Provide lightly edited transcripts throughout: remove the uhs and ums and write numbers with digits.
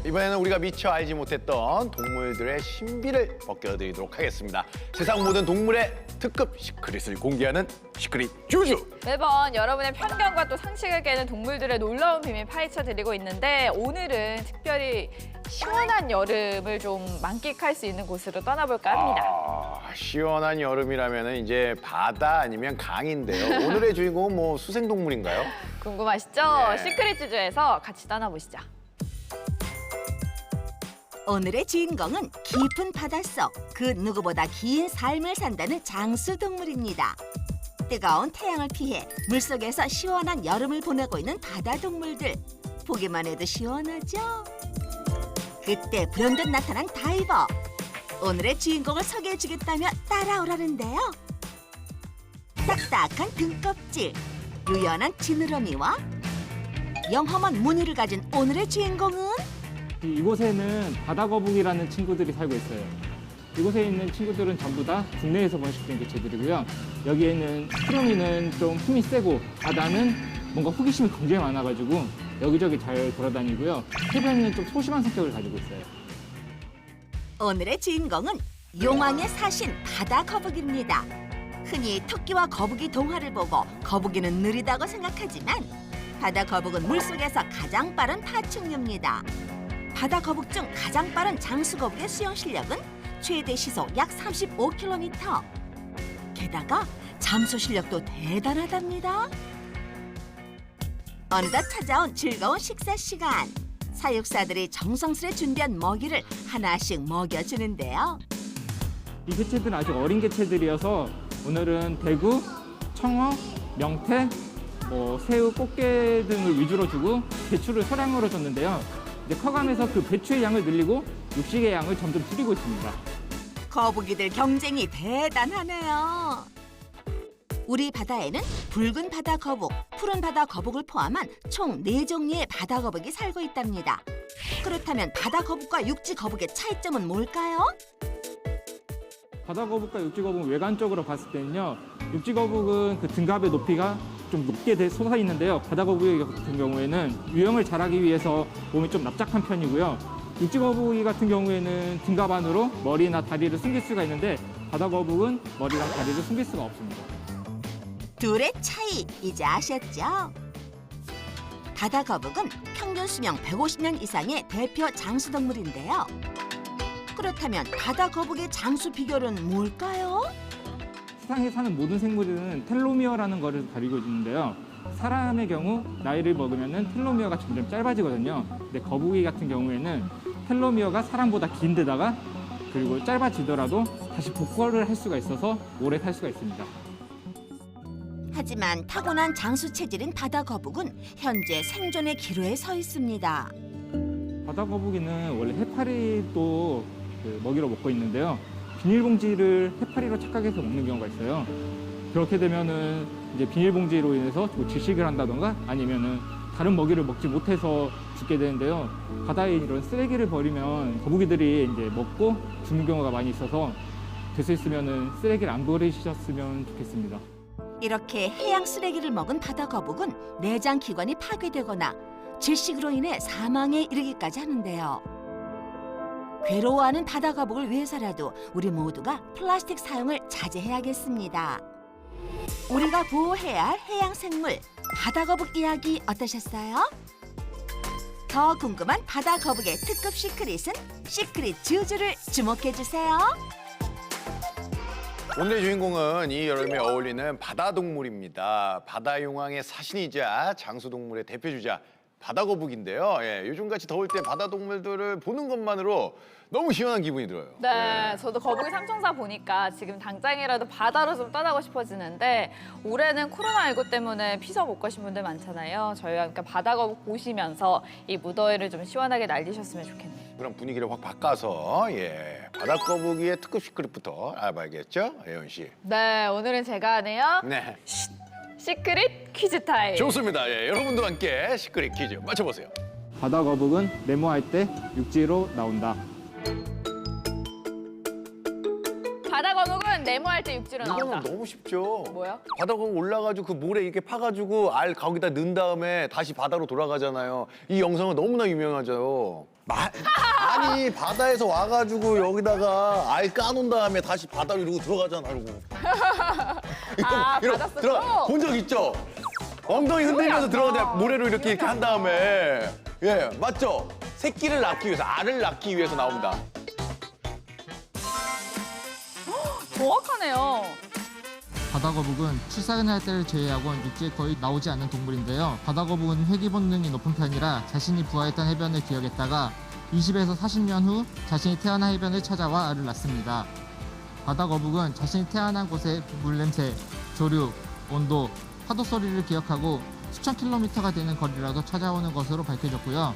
이번에는 우리가 미처 알지 못했던 동물들의 신비를 벗겨드리도록 하겠습니다. 세상 모든 동물의 특급 시크릿을 공개하는 시크릿 주주! 매번 여러분의 편견과 또 상식을 깨는 동물들의 놀라운 비밀 파헤쳐드리고 있는데 오늘은 특별히 시원한 여름을 좀 만끽할 수 있는 곳으로 떠나볼까 합니다. 시원한 여름이라면 이제 바다 아니면 강인데요. 오늘의 주인공은 뭐 수생동물인가요? 궁금하시죠? 네. 시크릿 주주에서 같이 떠나보시죠. 오늘의 주인공은 깊은 바닷속 그 누구보다 긴 삶을 산다는 장수동물입니다. 뜨거운 태양을 피해 물속에서 시원한 여름을 보내고 있는 바다 동물들. 보기만 해도 시원하죠? 그때 불현듯 나타난 다이버. 오늘의 주인공을 소개해주겠다며 따라오라는데요. 딱딱한 등껍질, 유연한 지느러미와 영험한 무늬를 가진 오늘의 주인공은 이곳에는 바다거북이라는 친구들이 살고 있어요. 이곳에 있는 친구들은 전부 다 국내에서 번식된 개체들이고요. 여기에는 트로미는 좀 힘이 세고 바다는 뭔가 호기심이 굉장히 많아가지고 여기저기 잘 돌아다니고요. 해변은 좀 소심한 성격을 가지고 있어요. 오늘의 주인공은 용왕의 사신 바다거북입니다. 흔히 토끼와 거북이 동화를 보고 거북이는 느리다고 생각하지만 바다거북은 물속에서 가장 빠른 파충류입니다. 바다거북 중 가장 빠른 장수거북의 수영 실력은 최대 시속 약 35km. 게다가 잠수 실력도 대단하답니다. 어느덧 찾아온 즐거운 식사 시간. 사육사들이 정성스레 준비한 먹이를 하나씩 먹여주는데요. 이 개체들은 아직 어린 개체들이어서 오늘은 대구, 청어, 명태, 새우, 꽃게 등을 위주로 주고 배추를 소량으로 줬는데요. 이제 커가면서 그 배추의 양을 늘리고 육식의 양을 점점 줄이고 있습니다. 거북이들 경쟁이 대단하네요. 우리 바다에는 붉은 바다거북, 푸른 바다거북을 포함한 총 4종류의 바다거북이 살고 있답니다. 그렇다면 바다거북과 육지거북의 차이점은 뭘까요? 바다거북과 육지거북 외관적으로 봤을 때는요. 육지거북은 그 등갑의 높이가 좀 높게 솟아 있는데요. 바다거북이 같은 경우에는 유영을 잘하기 위해서 몸이 좀 납작한 편이고요. 육지거북이 같은 경우에는 등갑 안으로 머리나 다리를 숨길 수가 있는데 바다거북은 머리랑 다리를 숨길 수가 없습니다. 둘의 차이 이제 아셨죠? 바다거북은 평균 수명 150년 이상의 대표 장수동물인데요. 그렇다면 바다거북의 장수 비결은 뭘까요? 세상에 사는 모든 생물은 텔로미어라는 것을 가지고 있는데요. 사람의 경우 나이를 먹으면 텔로미어가 점점 짧아지거든요. 근데 거북이 같은 경우에는 텔로미어가 사람보다 긴데다가 그리고 짧아지더라도 다시 복구를 할 수가 있어서 오래 살 수가 있습니다. 하지만 타고난 장수 체질인 바다거북은 현재 생존의 기로에 서 있습니다. 바다거북이는 원래 해파리도 먹이로 먹고 있는데요. 비닐봉지를 해파리로 착각해서 먹는 경우가 있어요. 그렇게 되면은 이제 비닐봉지로 인해서 질식을 한다던가 아니면은 다른 먹이를 먹지 못해서 죽게 되는데요. 바다에 이런 쓰레기를 버리면 거북이들이 이제 먹고 죽는 경우가 많이 있어서 될 수 있으면은 쓰레기를 안 버리셨으면 좋겠습니다. 이렇게 해양 쓰레기를 먹은 바다거북은 내장 기관이 파괴되거나 질식으로 인해 사망에 이르기까지 하는데요. 괴로워하는 바다거북을 위해서라도 우리 모두가 플라스틱 사용을 자제해야겠습니다. 우리가 보호해야 할 해양 생물 바다거북 이야기 어떠셨어요? 더 궁금한 바다거북의 특급 시크릿은 시크릿 주주를 주목해주세요. 오늘의 주인공은 이 여름에 어울리는 바다동물입니다. 바다용왕의 사신이자 장수동물의 대표주자 바다거북인데요. 요즘같이 더울 때 바다동물들을 보는 것만으로 너무 시원한 기분이 들어요. 네, 저도 거북이 삼총사 보니까 지금 당장이라도 바다로 좀 떠나고 싶어지는데 올해는 코로나19 때문에 피서 못 가신 분들 많잖아요. 저희와 함께 바다거북 보시면서 이 무더위를 좀 시원하게 날리셨으면 좋겠네요. 그럼 분위기를 확 바꿔서 바다거북이의 특급 시크릿부터 알아봐야겠죠, 예원 씨? 네, 오늘은 제가 하네요. 네, 시크릿 퀴즈 타임. 좋습니다. 여러분도 함께 시크릿 퀴즈 맞춰보세요. 바다거북은 네모할 때 육지로 나온다. 바다거북은 네모할 때 육지로 나온다. 이거는 너무 쉽죠. 뭐야? 바다거북 올라가지고 그 모래 이렇게 파가지고 알 거기다 넣은 다음에 다시 바다로 돌아가잖아요. 이 영상은 너무나 유명하죠. 아니 바다에서 와가지고 여기다가 알 까놓은 다음에 다시 바다로 이러고 들어가잖아. 이러고. 아, 바다 속으로? 본 적 있죠? 엉덩이 흔들면서 들어가는데 모래로 이렇게 한 다음에 예 맞죠? 새끼를 낳기 위해서 알을 낳기 위해서 나옵니다. 정확하네요. 바다거북은 출산을 할 때를 제외하고는 육지에 거의 나오지 않는 동물인데요. 바다거북은 회귀 본능이 높은 편이라 자신이 부화했던 해변을 기억했다가 20에서 40년 후 자신이 태어난 해변을 찾아와 알을 낳습니다. 바다거북은 자신이 태어난 곳의 물냄새, 조류, 온도, 파도 소리를 기억하고 수천 킬로미터가 되는 거리라도 찾아오는 것으로 밝혀졌고요.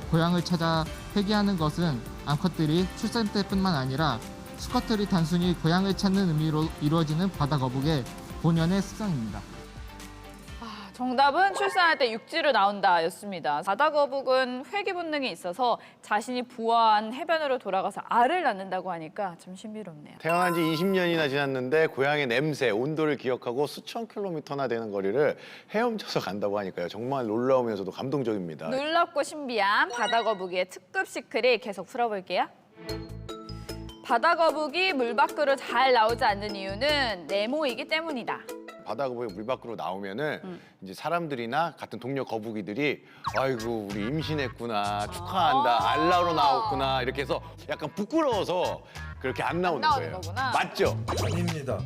고향을 찾아 회귀하는 것은 암컷들이 출산 때뿐만 아니라 수컷들이 단순히 고향을 찾는 의미로 이루어지는 바다거북의 본연의 습성입니다. 아, 정답은 출산할 때 육지로 나온다였습니다. 바다거북은 회귀 본능이 있어서 자신이 부화한 해변으로 돌아가서 알을 낳는다고 하니까 좀 신비롭네요. 태어난 지 20년이나 지났는데 고향의 냄새, 온도를 기억하고 수천 킬로미터나 되는 거리를 헤엄쳐서 간다고 하니까요. 정말 놀라우면서도 감동적입니다. 놀랍고 신비한 바다거북이의 특급 시크릿 계속 풀어볼게요. 바다거북이 물 밖으로 잘 나오지 않는 이유는 네모이기 때문이다. 바다거북이 물 밖으로 나오면은 이제 사람들이나 같은 동료 거북이들이 아이고 우리 임신했구나 축하한다 알 낳으러 나왔구나 이렇게 해서 약간 부끄러워서 그렇게 안 나오는 나오는 거예요. 거구나. 맞죠? 아닙니다.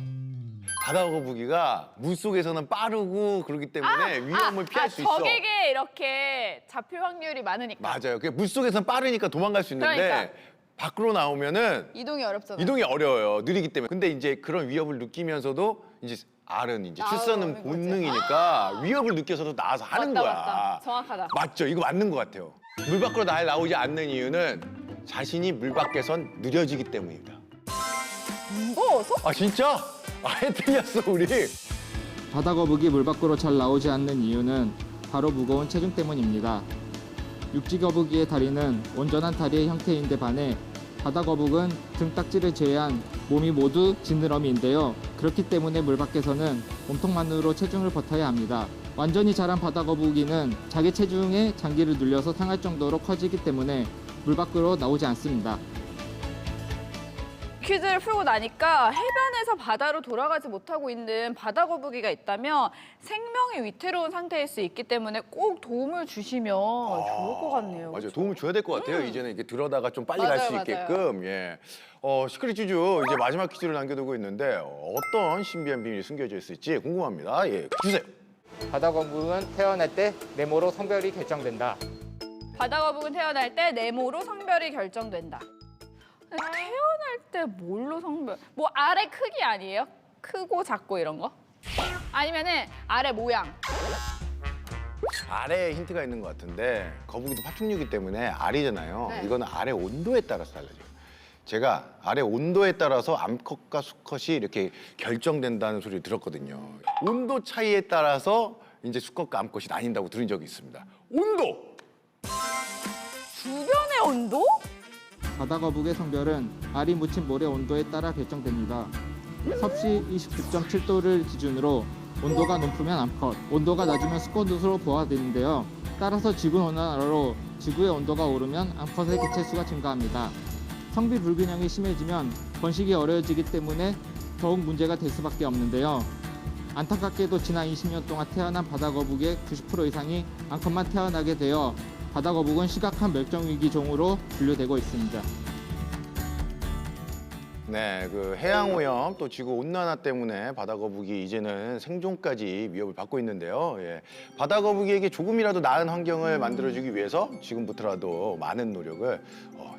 바다거북이가 물 속에서는 빠르고 그렇기 때문에 위험을 피할 수 있어. 적에게 이렇게 잡힐 확률이 많으니까. 맞아요. 물 속에서는 빠르니까 도망갈 수 있는데 그러니까. 밖으로 나오면은 이동이 어렵잖아요. 이동이 어려워요. 느리기 때문에. 근데 이제 그런 위협을 느끼면서도 이제 알은 이제 출산은 나오는 거지. 본능이니까 위협을 느껴서도 나와서 하는 맞다, 거야. 맞다. 정확하다. 맞죠? 이거 맞는 것 같아요. 물 밖으로 날 나오지 않는 이유는 자신이 물 밖에선 느려지기 때문입니다. 무거워서? 아 진짜? 아예 틀렸어 우리. 바다거북이 물 밖으로 잘 나오지 않는 이유는 바로 무거운 체중 때문입니다. 육지거북이의 다리는 온전한 다리의 형태인데 반해 바다거북은 등딱지를 제외한 몸이 모두 지느러미인데요. 그렇기 때문에 물 밖에서는 몸통만으로 체중을 버텨야 합니다. 완전히 자란 바다거북이는 자기 체중에 장기를 눌려서 상할 정도로 커지기 때문에 물 밖으로 나오지 않습니다. 퀴즈를 풀고 나니까 해변에서 바다로 돌아가지 못하고 있는 바다거북이가 있다면 생명이 위태로운 상태일 수 있기 때문에 꼭 도움을 주시면 좋을 것 같네요. 맞아요. 도움을 줘야 될 것 같아요. 이제는 이렇게 들어다가 좀 빨리 맞아요, 갈 수 맞아요. 있게끔. 예. 시크릿 퀴즈 이제 마지막 퀴즈를 남겨두고 있는데 어떤 신비한 비밀이 숨겨져 있을지 궁금합니다. 예, 주세요. 바다거북은 태어날 때 네모로 성별이 결정된다. 바다거북은 태어날 때 네모로 성별이 결정된다. 근데 태어날 때 뭘로 성별? 뭐 알의 크기 아니에요? 크고 작고 이런 거? 아니면은 알의 모양. 알에 힌트가 있는 것 같은데 거북이도 파충류이기 때문에 알이잖아요. 네. 이거는 알의 온도에 따라서 달라져요. 제가 알의 온도에 따라서 암컷과 수컷이 이렇게 결정된다는 소리를 들었거든요. 온도 차이에 따라서 이제 수컷과 암컷이 나뉜다고 들은 적이 있습니다. 온도! 주변의 온도? 바다거북의 성별은 알이 묻힌 모래 온도에 따라 결정됩니다. 섭씨 29.7도를 기준으로 온도가 높으면 암컷, 온도가 낮으면 수컷으로 보아되는데요. 따라서 지구온난화로 지구의 온도가 오르면 암컷의 개체수가 증가합니다. 성비 불균형이 심해지면 번식이 어려워지기 때문에 더욱 문제가 될 수밖에 없는데요. 안타깝게도 지난 20년 동안 태어난 바다거북의 90% 이상이 암컷만 태어나게 되어 바다거북은 심각한 멸종위기 종으로 분류되고 있습니다. 네, 그 해양오염 또 지구 온난화 때문에 바다거북이 이제는 생존까지 위협을 받고 있는데요. 예, 바다거북이에게 조금이라도 나은 환경을 만들어주기 위해서 지금부터라도 많은 노력을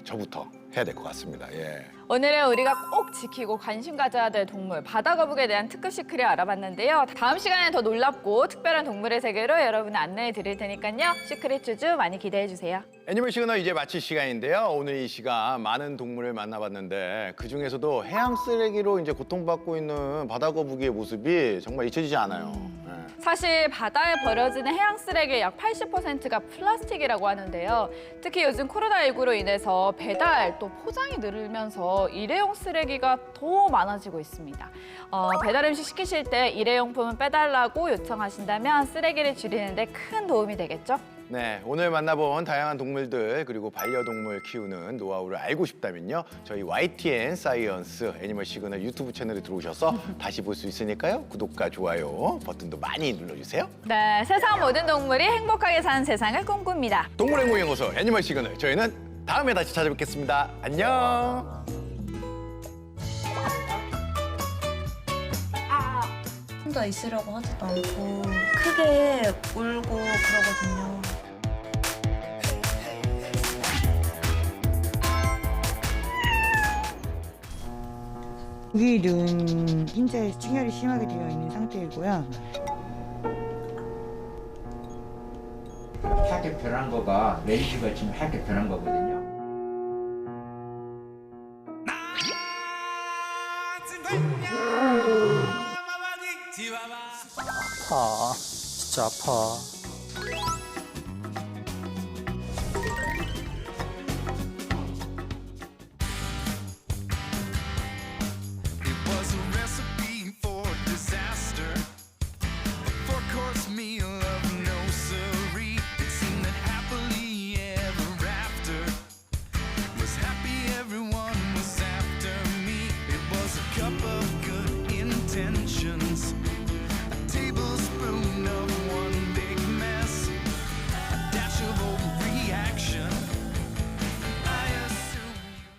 저부터 해야 될 것 같습니다. 예. 오늘은 우리가 꼭 지키고 관심 가져야 될 동물 바다거북에 대한 특급 시크릿 알아봤는데요. 다음 시간에 더 놀랍고 특별한 동물의 세계로 여러분 안내해 드릴 테니까요. 시크릿 퀴즈 많이 기대해 주세요. 애니멀 시그널 이제 마칠 시간인데요. 오늘 이 시간 많은 동물을 만나봤는데 그 중에서도 해양 쓰레기로 이제 고통받고 있는 바다거북이의 모습이 정말 잊혀지지 않아요. 예. 사실 바다에 버려지는 해양 쓰레기의 약 80%가 플라스틱이라고 하는데요. 특히 요즘 코로나19로 인해서 배달 또 포장이 늘면서 일회용 쓰레기가 더 많아지고 있습니다. 배달 음식 시키실 때 일회용품은 빼달라고 요청하신다면 쓰레기를 줄이는 데 큰 도움이 되겠죠? 네, 오늘 만나본 다양한 동물들 그리고 반려동물 키우는 노하우를 알고 싶다면요. 저희 YTN 사이언스 애니멀 시그널 유튜브 채널에 들어오셔서 다시 볼 수 있으니까요. 구독과 좋아요 버튼도 많이 눌러주세요. 네, 세상 모든 동물이 행복하게 사는 세상을 꿈꿉니다. 동물행동연구소 애니멀 시그널 저희는 다음에 다시 찾아뵙겠습니다. 안녕. 혼자 있으려고 하지도 않고 크게 울고 그러거든요. 고기 눈 흰자에 충혈이 심하게 되어 있는 상태이고요. 하얗게 변한 거가 레이즈가 지금 하얗게 변한 거거든요. 아파. 진짜 아파.